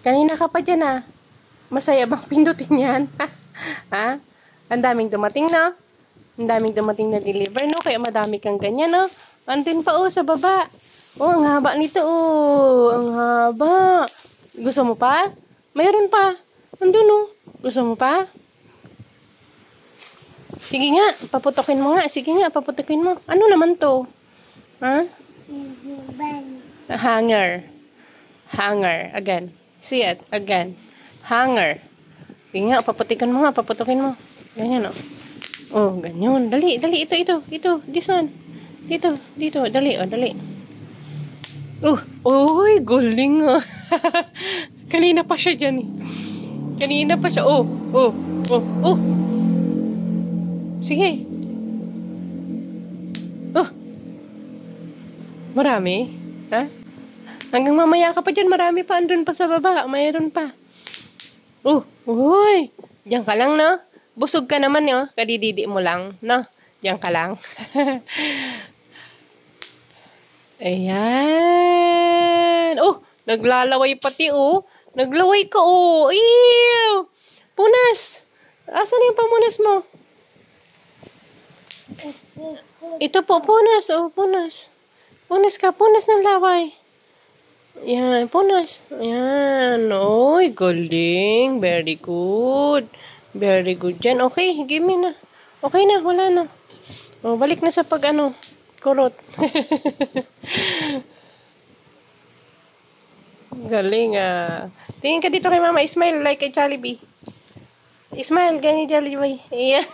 Kanina ka pa dyan, ah. Masaya bang pindutin yan? Ha? Ang daming dumating, no? Ang daming dumating na deliver, no? Kaya madami kang ganyan, no? Andun pa, oh, sa baba. Oh, ang haba nito, oh. Ang haba. Gusto mo pa? Mayroon pa. Andun, oh. Gusto mo pa? Sige nga, paputokin mo nga. Sige nga, paputokin mo. Ano naman to? Ha? Hanger. Hanger. Again. See it. Again. Hanger. Sige nga, paputokin mo nga. Paputokin mo. Ganyan, oh. Oh, ganyan. Dali, dali. Ito. This one. Dito. Dali, oh, dali. Uy, galing, oh. Kanina pa siya dyan, eh. Kanina pa siya. Oh. Sige. Oh. Marami? Ha? Hanggang mamaya ka pa dyan. Marami pa. Andun pa sa baba. Mayroon pa. Uy. Diyan ka lang, no? Busog ka naman, no? Kadididi mo lang, no? Diyan ka lang. Ayan. Naglalaway pati, oh. Naglaway ka, oh. Ew. Punas. Asan yung pamunas mo? Ito po, punas. Oh, punas. Punas ka. Punas ng laway. Yan, punas. Yan. Oy, galing. Very good. Very good yan. Okay, give me na. Okay na, wala na. Oh, balik na sa kulot. Galing, ah. Tingin ka dito kay Mama. Smile like a Jollibee. Smile, ganyan Jollibee. Yeah.